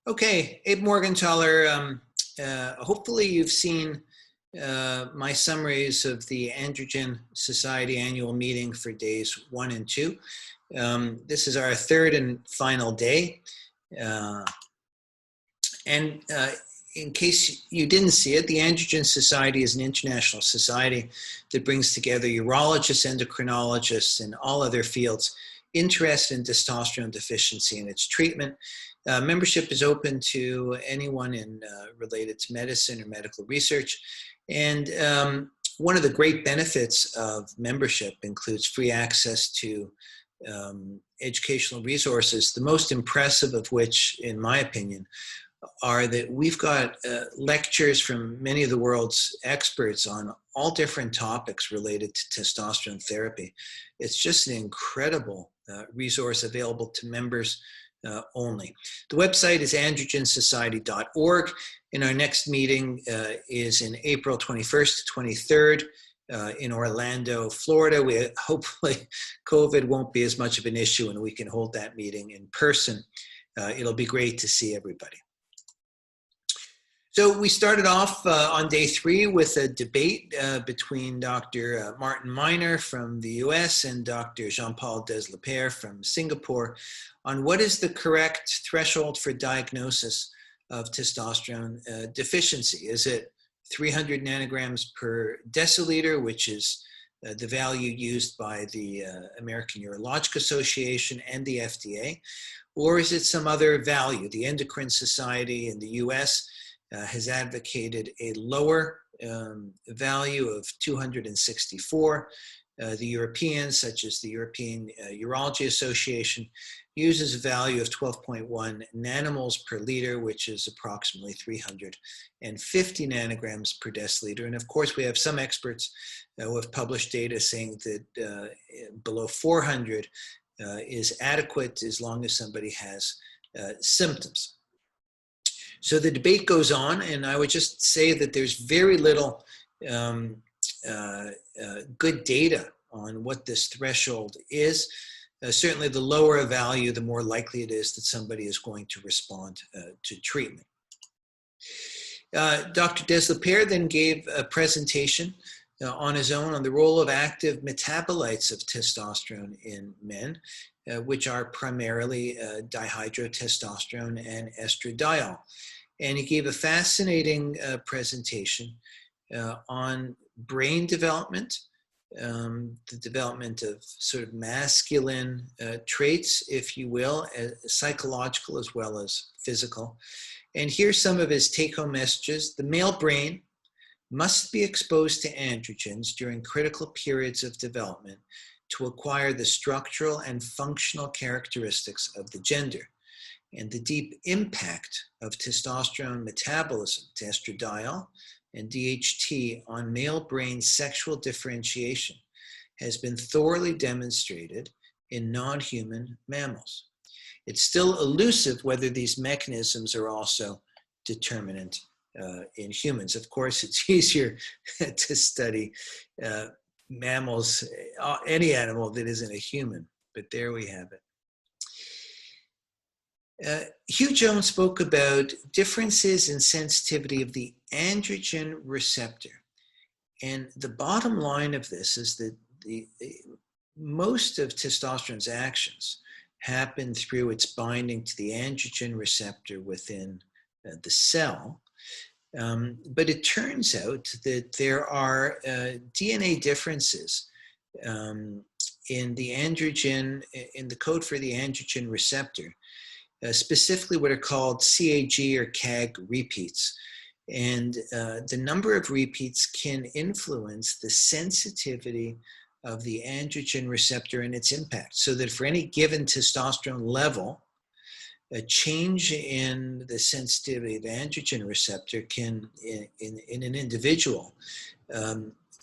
Okay, Abe Morgentaler. Hopefully you've seen my summaries of the Androgen Society annual meeting for days 1 and 2. This is our third and final day. And in case you didn't see it, the Androgen Society is an international society that brings together urologists, endocrinologists, and all other fields interested in testosterone deficiency and its treatment. Membership is open to anyone related to medicine or medical research. And one of the great benefits of membership includes free access to educational resources, the most impressive of which, in my opinion, are that we've got lectures from many of the world's experts on all different topics related to testosterone therapy. It's just an incredible resource available to members only. The website is androgensociety.org, and our next meeting is in April 21st to 23rd in Orlando, Florida. Hopefully COVID won't be as much of an issue and we can hold that meeting in person. It'll be great to see everybody. So we started off on day 3 with a debate between Dr. Martin Miner from the US and Dr. Jean-Paul Deslapere from Singapore on what is the correct threshold for diagnosis of testosterone deficiency. Is it 300 nanograms per deciliter, which is the value used by the American Urologic Association and the FDA, or is it some other value? The Endocrine Society in the US has advocated a lower value of 264. The Europeans, such as the European Urology Association, uses a value of 12.1 nanomoles per liter, which is approximately 350 nanograms per deciliter. And of course, we have some experts who have published data saying that below 400 is adequate as long as somebody has symptoms. So the debate goes on, and I would just say that there's very little good data on what this threshold is. Certainly the lower a value, the more likely it is that somebody is going to respond to treatment. Dr. Deslapere then gave a presentation on his own on the role of active metabolites of testosterone in men, which are primarily dihydrotestosterone and estradiol. And he gave a fascinating presentation on brain development, the development of sort of masculine traits, if you will, psychological as well as physical. And here's some of his take-home messages. The male brain must be exposed to androgens during critical periods of development to acquire the structural and functional characteristics of the gender. And the deep impact of testosterone metabolism, estradiol, and DHT on male brain sexual differentiation has been thoroughly demonstrated in non-human mammals. It's still elusive whether these mechanisms are also determinant in humans. Of course, it's easier to study mammals, any animal that isn't a human, but there we have it. Hugh Jones spoke about differences in sensitivity of the androgen receptor. And the bottom line of this is that most of testosterone's actions happen through its binding to the androgen receptor within the cell. But it turns out that there are DNA differences in the androgen, in the code for the androgen receptor, specifically what are called CAG or CAG repeats. And the number of repeats can influence the sensitivity of the androgen receptor and its impact. So that for any given testosterone level, a change in the sensitivity of the androgen receptor can, in an individual,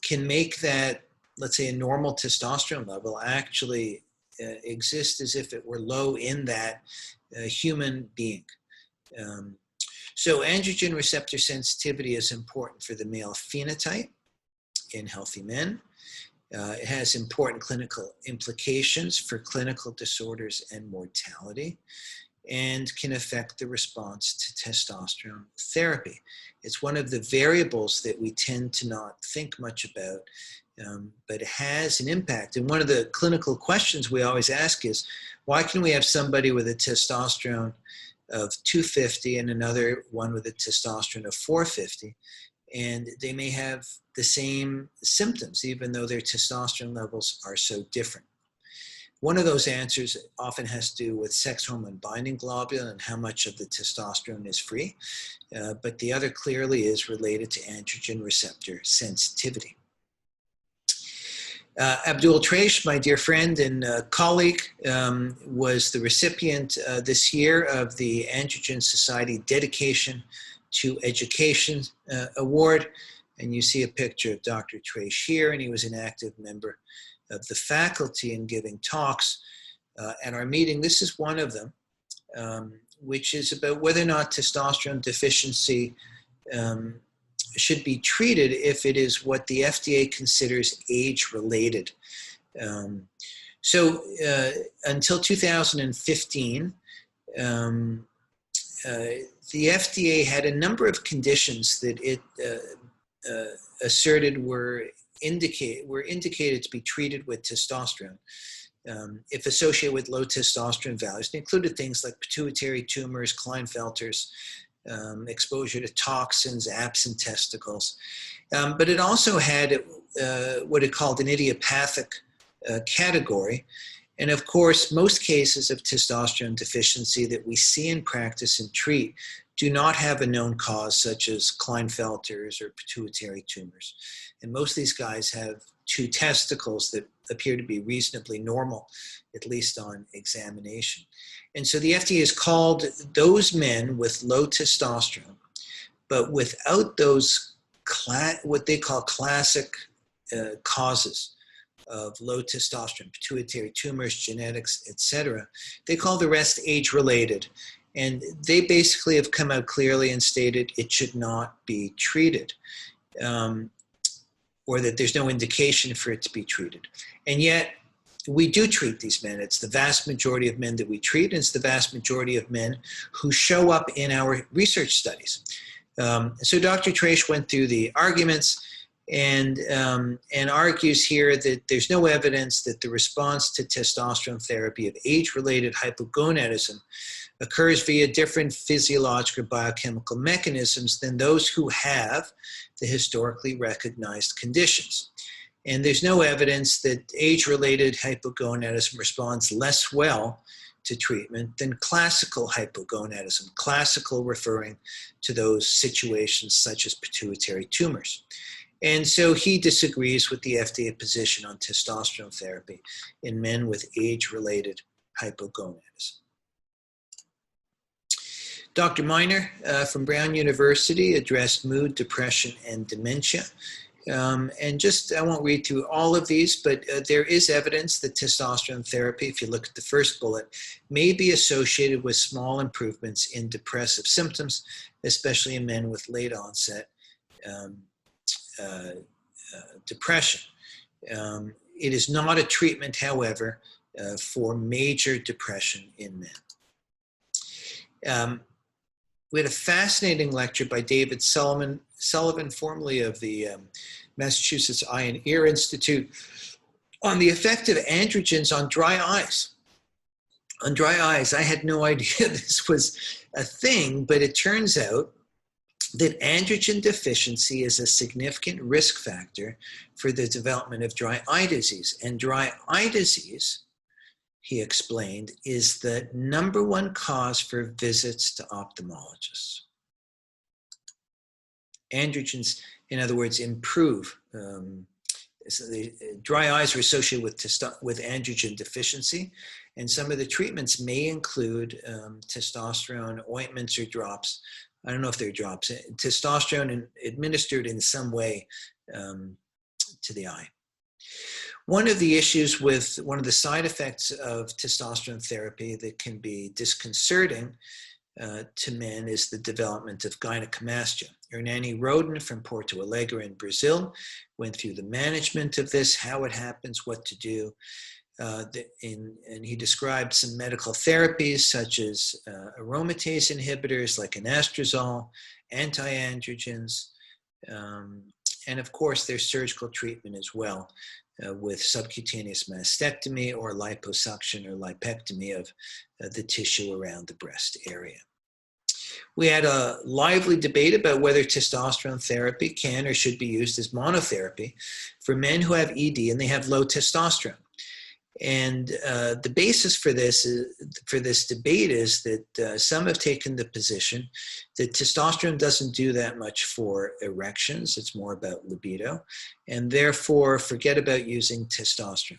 can make that, let's say, a normal testosterone level actually exist as if it were low in that human being. So androgen receptor sensitivity is important for the male phenotype in healthy men. It has important clinical implications for clinical disorders and mortality. and can affect the response to testosterone therapy. It's one of the variables that we tend to not think much about, but it has an impact. And one of the clinical questions we always ask is, why can we have somebody with a testosterone of 250 and another one with a testosterone of 450, and they may have the same symptoms, even though their testosterone levels are so different? One of those answers often has to do with sex hormone binding globulin and how much of the testosterone is free, but the other clearly is related to androgen receptor sensitivity. Abdul Traish, my dear friend and colleague, was the recipient this year of the Androgen Society Dedication to Education Award. And you see a picture of Dr. Traish here, and he was an active member of the faculty in giving talks at our meeting. This is one of them, which is about whether or not testosterone deficiency should be treated if it is what the FDA considers age-related. So until 2015, the FDA had a number of conditions that it asserted were indicated to be treated with testosterone if associated with low testosterone values. It included things like pituitary tumors, Klinefelters, exposure to toxins, absent testicles. But it also had what it called an idiopathic category. And of course, most cases of testosterone deficiency that we see in practice and treat do not have a known cause, such as Klinefelters or pituitary tumors. And most of these guys have two testicles that appear to be reasonably normal, at least on examination. And so the FDA has called those men with low testosterone, but without those what they call classic causes of low testosterone, pituitary tumors, genetics, etc., they call the rest age-related. And they basically have come out clearly and stated it should not be treated, or that there's no indication for it to be treated. And yet, we do treat these men. It's the vast majority of men that we treat, and it's the vast majority of men who show up in our research studies. So Dr. Traish went through the arguments and argues here that there's no evidence that the response to testosterone therapy of age-related hypogonadism occurs via different physiological biochemical mechanisms than those who have the historically recognized conditions. And there's no evidence that age-related hypogonadism responds less well to treatment than classical hypogonadism, classical referring to those situations such as pituitary tumors. And so he disagrees with the FDA position on testosterone therapy in men with age-related hypogonadism. Dr. Miner from Brown University addressed mood, depression, and dementia. And just, I won't read through all of these, but there is evidence that testosterone therapy, if you look at the first bullet, may be associated with small improvements in depressive symptoms, especially in men with late onset depression. It is not a treatment, however, for major depression in men. We had a fascinating lecture by David Sullivan, formerly of the Massachusetts Eye and Ear Institute, on the effect of androgens on dry eyes. On dry eyes, I had no idea this was a thing, but it turns out that androgen deficiency is a significant risk factor for the development of dry eye disease. And dry eye disease, he explained, is the #1 cause for visits to ophthalmologists. Androgens, in other words, improve. So the dry eyes are associated with androgen deficiency, and some of the treatments may include testosterone ointments or drops. I don't know if they're drops. Testosterone administered in some way to the eye. One of the issues with one of the side effects of testosterone therapy that can be disconcerting to men is the development of gynecomastia. Hernani Roden from Porto Alegre in Brazil went through the management of this, how it happens, what to do. And he described some medical therapies such as aromatase inhibitors like anastrozole, anti-androgens, and of course there's surgical treatment as well with subcutaneous mastectomy or liposuction or lipectomy of the tissue around the breast area. We had a lively debate about whether testosterone therapy can or should be used as monotherapy for men who have ED and they have low testosterone. And the basis for this debate is that some have taken the position that testosterone doesn't do that much for erections. It's more about libido, and therefore forget about using testosterone.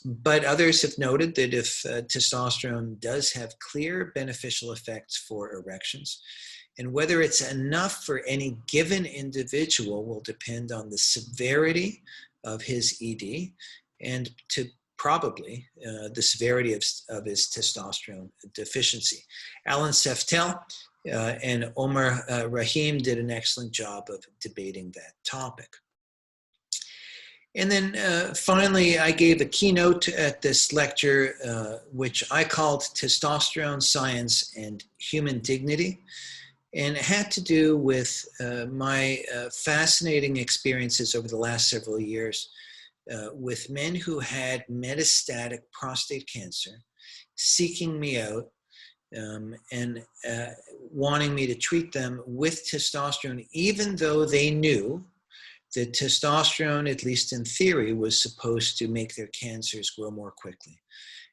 But others have noted that if testosterone does have clear beneficial effects for erections, and whether it's enough for any given individual will depend on the severity of his ED and to probably the severity of his testosterone deficiency. Alan Seftel and Omar Rahim did an excellent job of debating that topic. And then finally, I gave a keynote at this lecture, which I called Testosterone, Science, and Human Dignity. And it had to do with my fascinating experiences over the last several years with men who had metastatic prostate cancer seeking me out and wanting me to treat them with testosterone, even though they knew that testosterone, at least in theory, was supposed to make their cancers grow more quickly.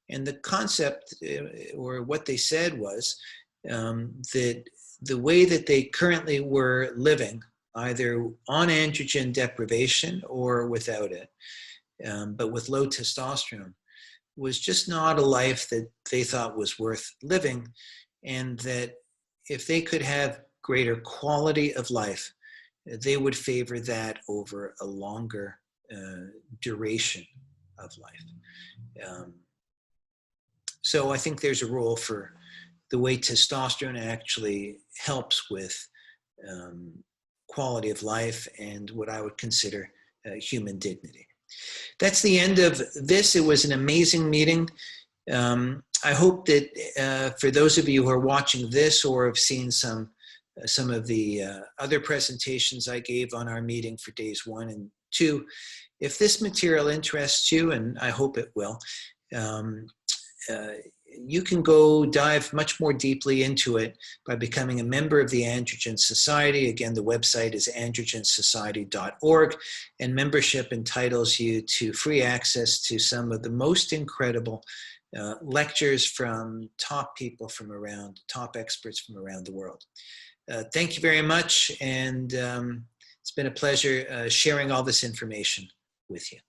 And the concept, or what they said was that the way that they currently were living, either on androgen deprivation or without it, but with low testosterone, was just not a life that they thought was worth living, and that if they could have greater quality of life, they would favor that over a longer duration of life. So I think there's a role for the way testosterone actually helps with quality of life and what I would consider human dignity. That's the end of this. It was an amazing meeting. I hope that for those of you who are watching this or have seen some of the other presentations I gave on our meeting for days 1 and 2, if this material interests you, and I hope it will, you can go dive much more deeply into it by becoming a member of the Androgen Society. Again, the website is androgensociety.org, and membership entitles you to free access to some of the most incredible lectures from top people from around, top experts from around the world. Thank you very much, and it's been a pleasure sharing all this information with you.